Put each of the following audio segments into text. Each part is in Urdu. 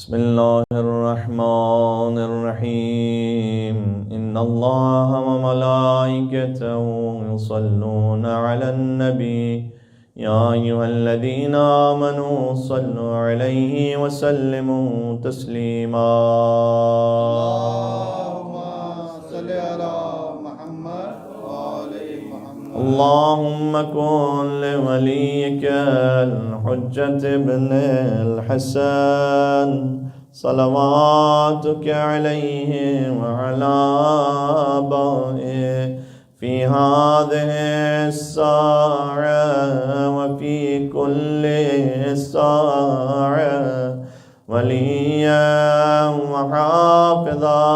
بسم الله الرحمن الرحيم إن الله وملائكته يصلون على النبي يا أيها الذين آمنوا صلوا عليه وسلموا تسليما اللهم صل على محمد وآل محمد. اللهم كن لوليك الحجة ابن الحسن صلواتك عليه وعلى آبائه في هذه الساعة وفي كل ساعة وليا وحافظا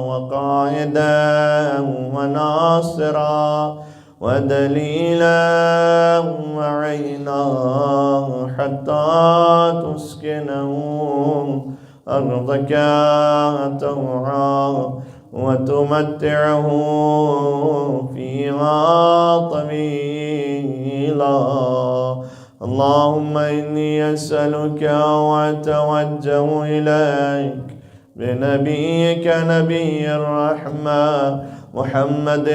وقائدا وناصرا ودليلا وعينا حتى تسكنه أرضك طوعا وتمتعه فيها طويلا. اللهم إني أسألك وأتوجه إليك بنبيك نبي الرحمة محمد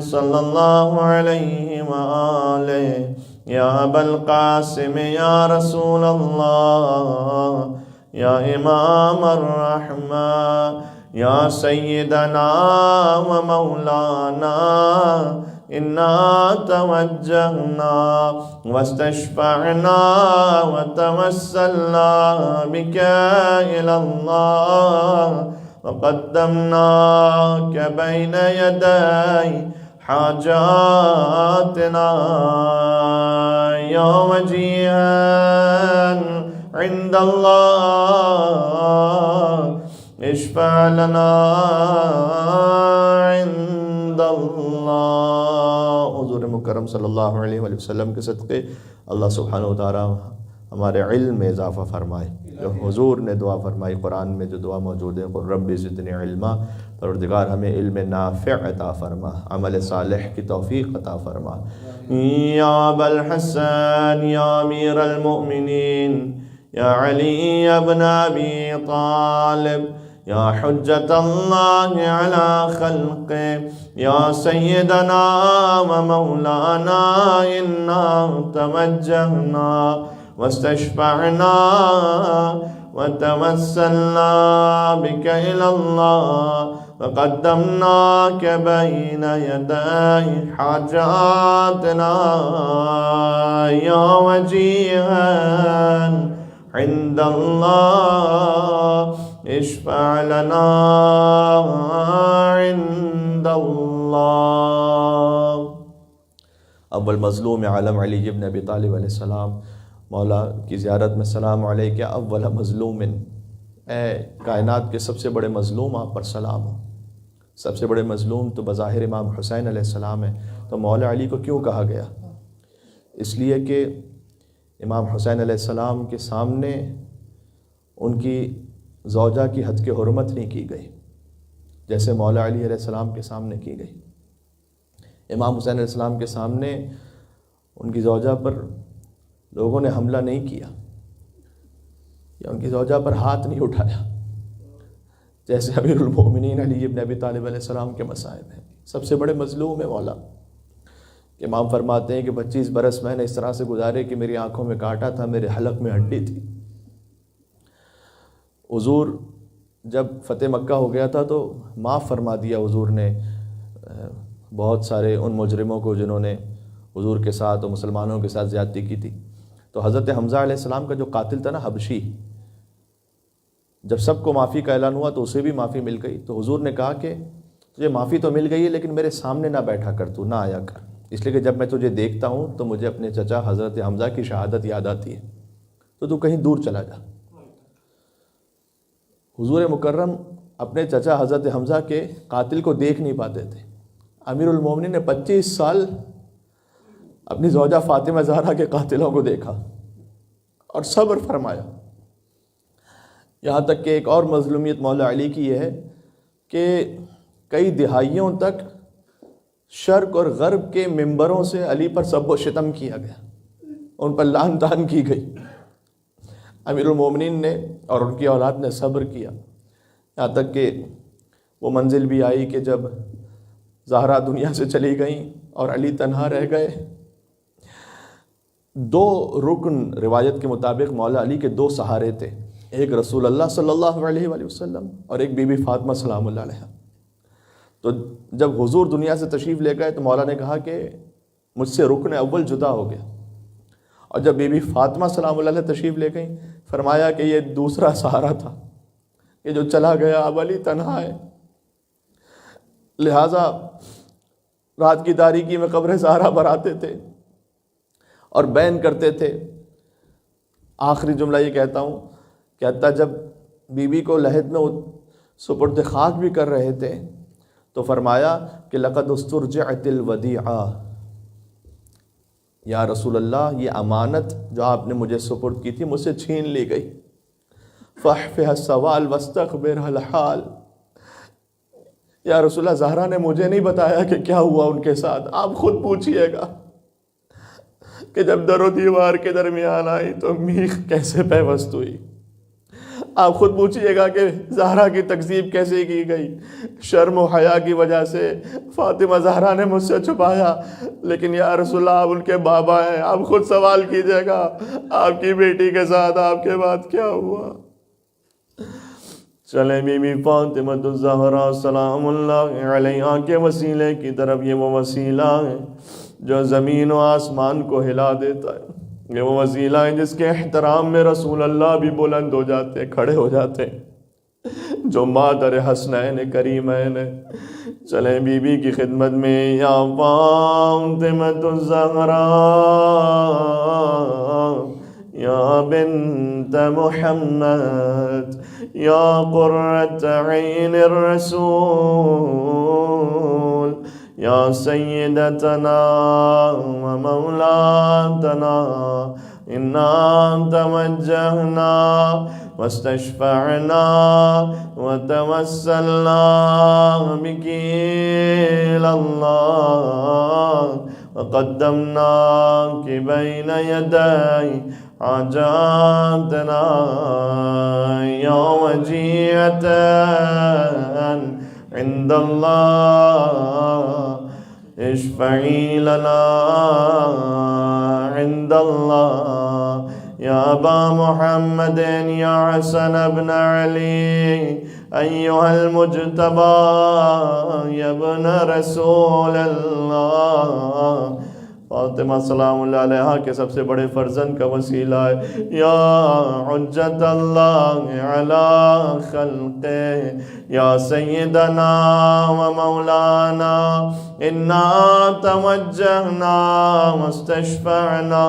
صلى الله عليه وآله يا أبا القاسم يا رسول الله يا إمام الرحمة يا سيدنا ومولانا إنا توجهنا واستشفعنا وتوسلنا بك إلى الله وقدمناك بين يدي حاجاتنا يا وجيها عند الله اشفع لنا عند اللہ. حضور مکرم صلی اللہ علیہ وآلہ وسلم کے صدقے اللہ سبحانہ وتعالی ہمارے علم میں اضافہ فرمائے. جو حضور نے دعا فرمائی قرآن میں جو دعا موجود ہے قل رب زدنی علما، پروردگار ہمیں علم نافع عطا فرما، عمل صالح کی توفیق عطا فرما. یا ابا الحسن یا امیر المؤمنین یا علی ابن ابی طالب یا حجت اللہ علی خلقه یا سیدنا و مولانا انا توجہنا واستشفعنا وتوسلنا بك إلى الله وقدمناك بين يدي حاجاتنا يا وجيها عند الله اشفع لنا عند الله. اول مظلوم عالم علی ابن ابی طالب علیہ السلام مولا کی زیارت میں سلام علیکہ اول مظلوم، اے کائنات کے سب سے بڑے مظلوم آپ پر سلام ہو. سب سے بڑے مظلوم تو بظاہر امام حسین علیہ السلام ہے، تو مولا علی کو کیوں کہا گیا؟ اس لیے کہ امام حسین علیہ السلام کے سامنے ان کی زوجہ کی حد کی حرمت نہیں کی گئی جیسے مولا علی علیہ السلام کے سامنے کی گئی. امام حسین علیہ السلام کے سامنے ان کی زوجہ پر لوگوں نے حملہ نہیں کیا یا ان کی زوجہ پر ہاتھ نہیں اٹھایا جیسے امیر المومنین علی ابن ابی طالب علیہ السلام کے مصائب ہیں. سب سے بڑے مظلوم ہے مولا. کہ امام فرماتے ہیں کہ 25 برس میں نے اس طرح سے گزارے کہ میری آنکھوں میں کانٹا تھا، میرے حلق میں ہڈی تھی. حضور جب فتح مکہ ہو گیا تھا تو معاف فرما دیا حضور نے بہت سارے ان مجرموں کو جنہوں نے حضور کے ساتھ اور مسلمانوں کے ساتھ زیادتی کی تھی. تو حضرت حمزہ علیہ السلام کا جو قاتل تھا نا حبشی، جب سب کو معافی کا اعلان ہوا تو اسے بھی معافی مل گئی. تو حضور نے کہا کہ تجھے معافی تو مل گئی ہے لیکن میرے سامنے نہ بیٹھا کر، تو نہ آیا کر، اس لیے کہ جب میں تجھے دیکھتا ہوں تو مجھے اپنے چچا حضرت حمزہ کی شہادت یاد آتی ہے، تو کہیں دور چلا جا. حضور مکرم اپنے چچا حضرت حمزہ کے قاتل کو دیکھ نہیں پاتے تھے. امیر المومنین نے 25 سال اپنی زوجہ فاطمہ زہرا کے قاتلوں کو دیکھا اور صبر فرمایا. یہاں تک کہ ایک اور مظلومیت مولا علی کی یہ ہے کہ کئی دہائیوں تک شرق اور غرب کے ممبروں سے علی پر سب و شتم کیا گیا، ان پر لعن طعن کی گئی. امیر المومنین نے اور ان کی اولاد نے صبر کیا، یہاں تک کہ وہ منزل بھی آئی کہ جب زہرا دنیا سے چلی گئیں اور علی تنہا رہ گئے۔ دو رکن روایت کے مطابق مولا علی کے دو سہارے تھے، ایک رسول اللہ صلی اللہ علیہ وآلہ وسلم اور ایک بی بی فاطمہ سلام اللہ علیہا۔ تو جب حضور دنیا سے تشریف لے گئے تو مولا نے کہا کہ مجھ سے رکن اول جدا ہو گیا، اور جب بی بی فاطمہ سلام اللہ علیہ تشریف لے گئیں فرمایا کہ یہ دوسرا سہارا تھا، یہ جو چلا گیا اب علی تنہا ہے، لہٰذا رات کی تاریکی میں قبر زہرا پر آتے تھے اور بیان کرتے تھے۔ آخری جملہ یہ کہتا ہوں کہ حتیٰ جب بی بی کو لحد میں سپرد خاک بھی کر رہے تھے تو فرمایا کہ لقد استرجعت الودیعہ، یا رسول اللہ یہ امانت جو آپ نے مجھے سپرد کی تھی مجھ سے چھین لی گئی، فاحفظ السوال واستخبر الحال، یا رسول اللہ زہرا نے مجھے نہیں بتایا کہ کیا ہوا ان کے ساتھ، آپ خود پوچھئے گا کہ جب در و دیوار کے درمیان آئی تو میخ کیسے پیوست ہوئی، آپ خود پوچھئے گا کہ زہرا کی تکذیب کیسے کی گئی، شرم و حیا کی وجہ سے فاطمہ زہرا نے مجھ سے چھپایا، لیکن یا رسول اللہ آپ ان کے بابا ہیں، آپ خود سوال کیجئے گا آپ کی بیٹی کے ساتھ آپ کے بعد کیا ہوا۔ چلیں بی بی فاطمہ الزہرا سلام اللہ علیہا کے وسیلے کی طرف، یہ وہ وسیلہ ہے جو زمین و آسمان کو ہلا دیتا ہے، یہ وہ وسیلہ ہے جس کے احترام میں رسول اللہ بھی بلند ہو جاتے، کھڑے ہو جاتے، جو مادر حسنین کریمین ہے۔ چلیں بی بی کی خدمت میں، یا فاطمہ الزہرا یا بنت محمد یا قرۃ عین الرسول یا سیدتنا و مولاتنا انا توجہنا واستشفعنا وتوسلنا بک الی اللہ وقدمناک بین یدی حاجاتنا یا وجیہۃ عند اللہ اشفعی لنا عند اللہ یا ابا محمد یا حسن ابن علی ایہا المجتبی یا ابن رسول اللہ۔ فاطمہ سلام اللہ علیہا کے سب سے بڑے فرزند کا وسیلہ ہے، یا حجت اللہ علی خلقہ یا سیدنا و مولانا انا توجہنا واستشفعنا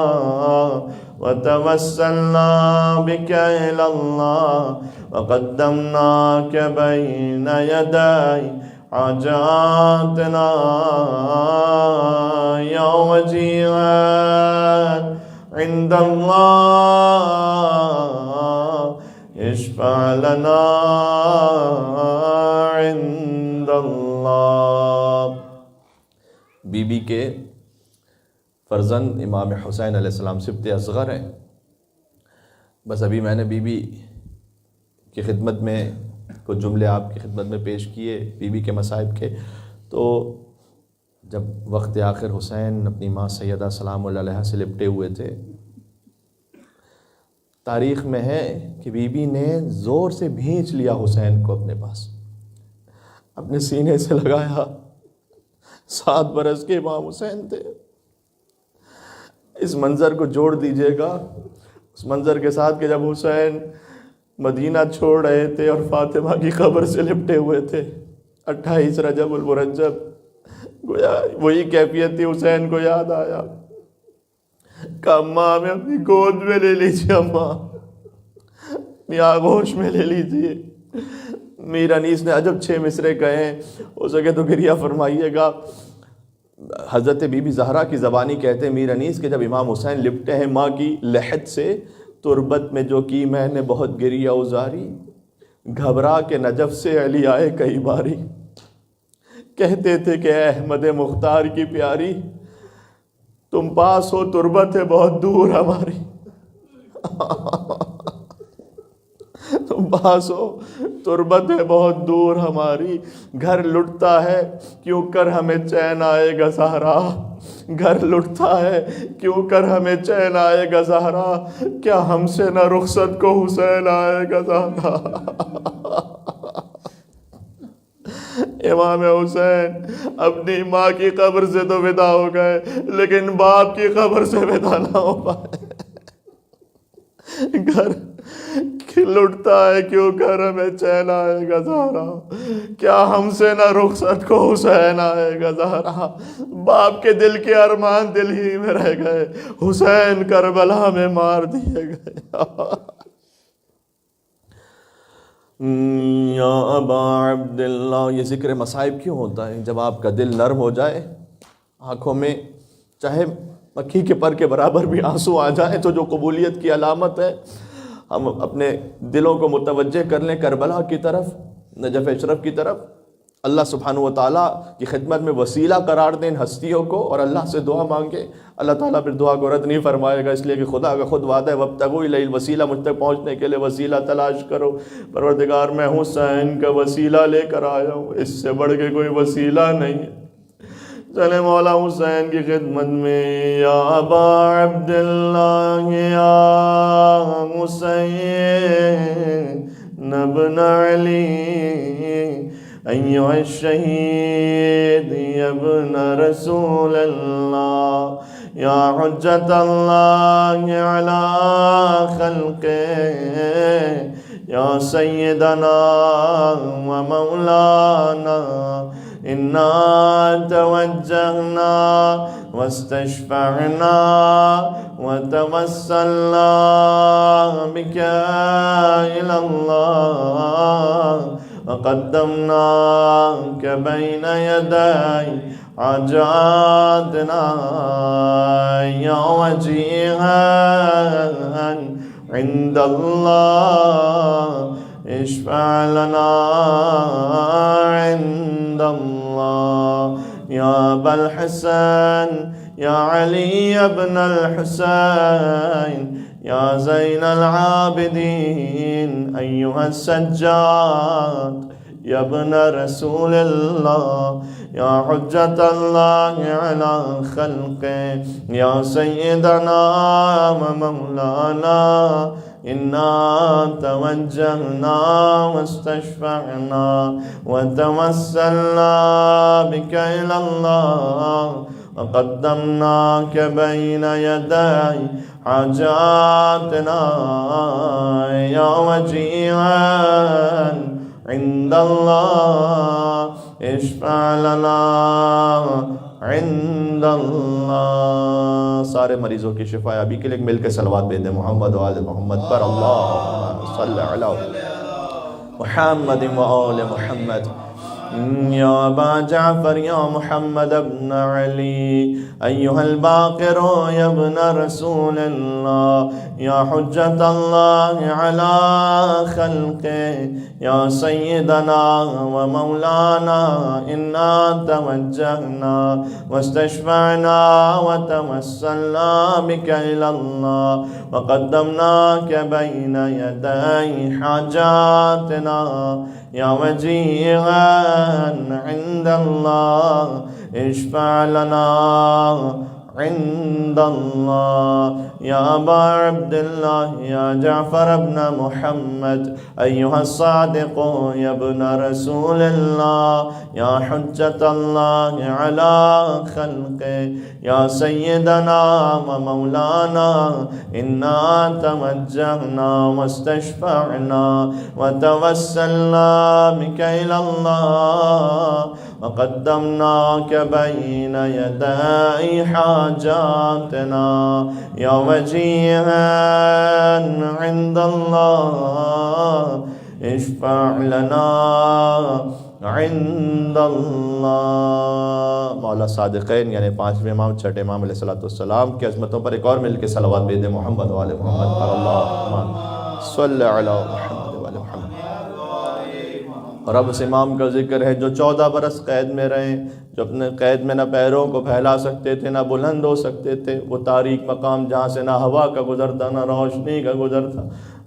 وتوسلنا بک الی اللہ وقدمناک بین یدی حاجاتنا یا وجیہا عند اللہ اشفع لنا عند اللہ۔ بی بی کے فرزند امام حسین علیہ السلام سبط اصغر ہیں۔ بس ابھی میں نے بی بی کی خدمت میں کچھ جملے آپ کی خدمت میں پیش کیے بی بی کے مصائب کے، تو جب وقت آخر حسین اپنی ماں سیدہ سلام اللہ علیہا سے لپٹے ہوئے تھے، تاریخ میں ہے کہ بی بی نے زور سے بھینچ لیا حسین کو اپنے پاس، اپنے سینے سے لگایا۔ 7 برس کے امام حسین تھے۔ اس منظر کو جوڑ دیجئے گا اس منظر کے ساتھ کہ جب حسین مدینہ چھوڑ رہے تھے اور فاطمہ کی قبر سے لپٹے ہوئے تھے 28 رجب المرجب، گویا وہی کیفیت تھی۔ حسین کو یاد آیا کہ اماں میں اپنی گود میں لے لیجیے، اماں اپنی آغوش میں لے لیجیے۔ میر انیس نے عجب 6 مصرے کہے، ہو سکے تو گریہ فرمائیے گا۔ حضرت بی بی زہرا کی زبانی کہتے ہیں میر انیس کہ جب امام حسین لپٹے ہیں ماں کی لحد سے، تربت میں جو کی میں نے بہت گریہ ازاری، گھبرا کے نجف سے علی آئے کئی باری، کہتے تھے کہ اے احمد مختار کی پیاری، تم پاس ہو تربت ہے بہت دور ہماری۔ باسو تربت ہے بہت دور ہماری، گھر لٹتا ہے کیوں کر ہمیں چین آئے گا زہرا، گھر لٹتا ہے کیوں کر ہمیں چین آئے گا زہرا، کیا ہم سے نہ رخصت کو حسین آئے گا زہرا۔ امام حسین اپنی ماں کی قبر سے تو ودا ہو گئے لیکن باپ کی قبر سے ودا نہ ہو پائے۔ گھر لٹتا ہے کیوں کر ہمیں چین آئے گا زہرا، کیا ہم سے نہ رخصت کو حسین آئے گا زہرا۔ باپ کے دل کے ارمان دل ہی میں رہ گئے، حسین کربلا میں مار دیے گئے۔ یا ابا عبداللہ، یہ ذکر مصائب کیوں ہوتا ہے؟ جب آپ کا دل نرم ہو جائے، آنکھوں میں چاہے مکھی کے پر کے برابر بھی آنسو آ جائیں تو جو قبولیت کی علامت ہے، ہم اپنے دلوں کو متوجہ کر لیں کربلا کی طرف، نجف اشرف کی طرف، اللہ سبحانہ و تعالیٰ کی خدمت میں وسیلہ قرار دیں ان ہستیوں کو اور اللہ سے دعا مانگیں۔ اللہ تعالیٰ پھر دعا کو رد نہیں فرمائے گا، اس لیے کہ خدا کا خود وعدہ ہے وابتغوا الیہ الوسیلہ، مجھ تک پہنچنے کے لیے وسیلہ تلاش کرو۔ پروردگار میں حسین کا وسیلہ لے کر آیا ہوں، اس سے بڑھ کے کوئی وسیلہ نہیں ہے۔ چلے مولا حسین کی خدمت میں، یا ابا عبداللہ یا حسین ابن علی ایھا الشہید ابن رسول اللہ یا حجت اللہ علی خلقہ یا سیدنا و مولانا إنا توجهنا واستشفعنا وتوسلنا بك إلى الله وقدمناك بين يدي حاجاتنا يا وجيها عند الله اشفع لنا عند الله يا أبا الحسن يا علي بن الحسين يا زين العابدين أيها السجاد يا ابن رسول الله يا حجة الله على خلقه يا سيدنا ومولانا إنا توجهنا واستشفعنا وتوسلنا بك إلى الله وقدمناك بين يدي حاجاتنا يا وجيها عند الله اشفع لنا عند اللہ۔ سارے مریضوں کی شفا یابی کے لیے مل کے صلوات بھیج دیں محمد و آل محمد پر، اللہم صلی علی محمد و آل محمد۔ یا ابا جعفر یا محمد ابن علی ایھا الباقر یا ابن رسول اللہ یا حجت اللہ علی خلقہ یا سیدنا و مولانا انا توجہنا واستشفعنا وتوسلنا بک الی اللہ وقدمناک بین یدی حاجاتنا یا وجیہا عند اللہ اشفع لنا عند اللہ۔ یا ابا عبداللہ یا جعفر ابن محمد ایھا الصادق یا ابن رسول اللہ یا حجت اللہ علی خلقہ یا سیدنا و مولانا انا توجہنا واستشفعنا وتوسلنا بک الی اللہ وقدمناک بین یدی حاجاتنا یا وجیہا عند اللہ اشفع لنا عند اللہ۔ مولا صادقین یعنی پانچویں امام چھٹے امام علیہ السلام کی عظمتوں پر ایک اور مل کے صلوات بھیج دیں محمد و آل محمد پر، اللہم صلی علی محمد و آل محمد۔ اور اب اس امام کا ذکر ہے جو 14 برس قید میں رہے، جو اپنے قید میں نہ پیروں کو پھیلا سکتے تھے نہ بلند ہو سکتے تھے، وہ تاریک مقام جہاں سے نہ ہوا کا گزرتا نہ روشنی کا گزرتا،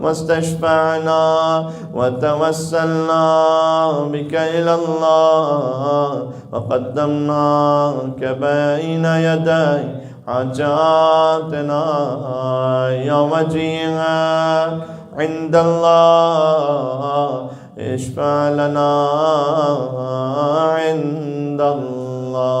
واستشفعنا وتوسلنا بك إلى الله وقدمناك بين يدي حاجاتنا يوم جيئك عند الله اشفع لنا عند الله.